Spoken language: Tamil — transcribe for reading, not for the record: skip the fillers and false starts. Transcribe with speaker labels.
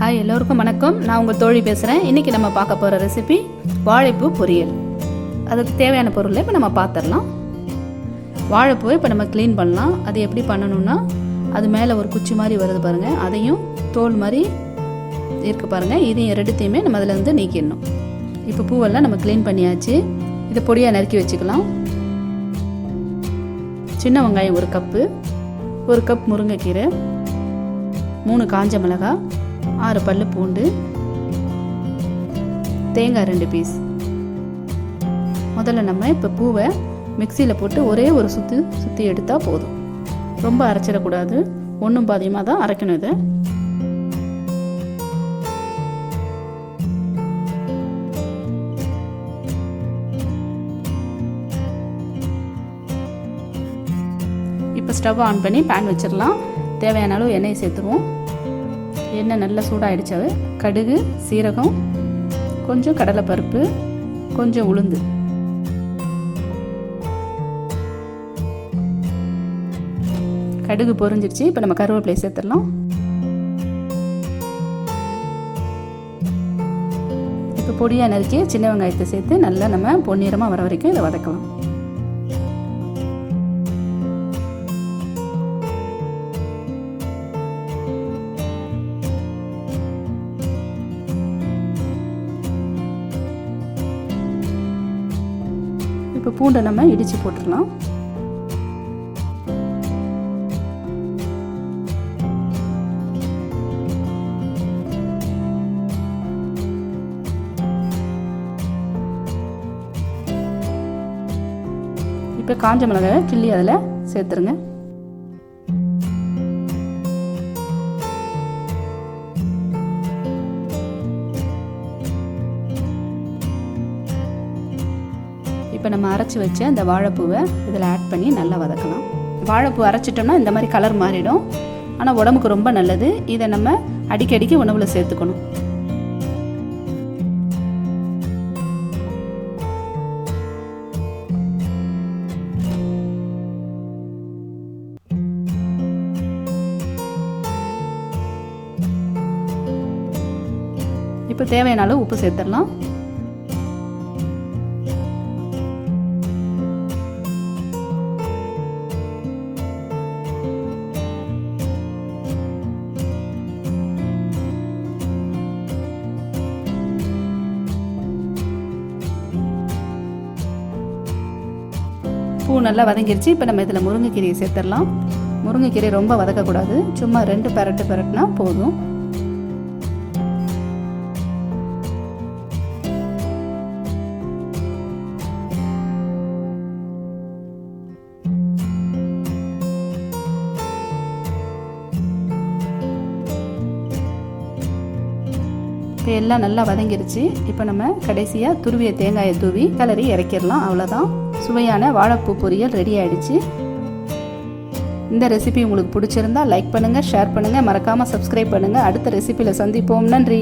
Speaker 1: ஹாய் எல்லோருக்கும் வணக்கம். நான் உங்கள் தோழி பேசுகிறேன். இன்றைக்கி நம்ம பார்க்க போகிற ரெசிபி வாழைப்பூ பொரியல். அதுக்கு தேவையான பொருளை இப்போ நம்ம பார்த்துடலாம். வாழைப்பூவை இப்போ நம்ம க்ளீன் பண்ணலாம். அது எப்படி பண்ணணும்னா, அது மேலே ஒரு குச்சி மாதிரி வருது பாருங்கள், அதையும் தோல் மாதிரி இருக்குது பாருங்கள், இதையும் ரெண்டுத்தையுமே நம்ம அதில் வந்து நீக்கிடணும். இப்போ பூவெல்லாம் நம்ம க்ளீன் பண்ணியாச்சு. இதை பொடியாக நறுக்கி வச்சுக்கலாம். சின்ன வெங்காயம் 1 கப்பு, 1 கப் முருங்கைக்கீரை, 3 காஞ்ச மிளகாய், 6 பல்லு பூண்டு, தேங்காய் 2 பீஸ். முதல்ல நம்ம இப்போ பூவை மிக்சியில் போட்டு ஒரே ஒரு சுற்றி எடுத்தால் போதும். ரொம்ப அரைச்சிடக்கூடாது, ஒன்றும் பாதியமாக தான் அரைக்கணும். இதை இப்போ ஸ்டவ் ஆன் பண்ணி பேன் வச்சிடலாம். தேவையான அளவு எண்ணெய் சேர்த்துருவோம். எண்ணெய் நல்லா சூடாகிடுச்சாவே கடுகு, சீரகம், கொஞ்சம் கடலைப்பருப்பு, கொஞ்சம் உளுந்து, கடுகு பொரிஞ்சிடுச்சு. இப்போ நம்ம கருவேப்பிலை சேர்த்துடலாம். இப்போ பொடியாக நறுக்கி சின்ன வெங்காயத்தை சேர்த்து நல்லா நம்ம பொன்னிறமாக வர வரைக்கும் இதை வதக்கலாம். இப்போ பூண்டை நம்ம இடித்து போட்டுடலாம். இப்போ காஞ்ச மிளகாய் கிள்ளி அதில் சேர்த்துருங்க. இப்போ நம்ம அரைச்சி வச்ச இந்த வாழைப்பூவை இதில் ஆட் பண்ணி நல்லா வதக்கலாம். வாழைப்பூ அரைச்சிட்டோம்னா இந்த மாதிரி கலர் மாறிடும், ஆனால் உடம்புக்கு ரொம்ப நல்லது. இதை நம்ம அடிக்கடிக்கு உணவில் சேர்த்துக்கணும். இப்போ தேவையான அளவு உப்பு சேர்த்துடலாம். பூ நல்லா வதங்கிருச்சு. இப்போ நம்ம இதில் முருங்கைக்கீரையை சேர்த்துடலாம். முருங்கைக்கீரை ரொம்ப வதக்கக்கூடாது, சும்மா 2 பரட்டுனா போதும். இப்போ எல்லாம் நல்லா வதங்கிருச்சு. இப்போ நம்ம கடைசியாக துருவிய தேங்காயை தூவி கிளறி இறக்கிடலாம். அவ்வளோதான், சுவையான வாழைப்பூ பொரியல் ரெடி ஆகிடுச்சு. இந்த ரெசிபி உங்களுக்கு பிடிச்சிருந்தா லைக் பண்ணுங்கள், ஷேர் பண்ணுங்கள், மறக்காமல் சப்ஸ்கிரைப் பண்ணுங்கள். அடுத்த ரெசிபியில் சந்திப்போம். நன்றி.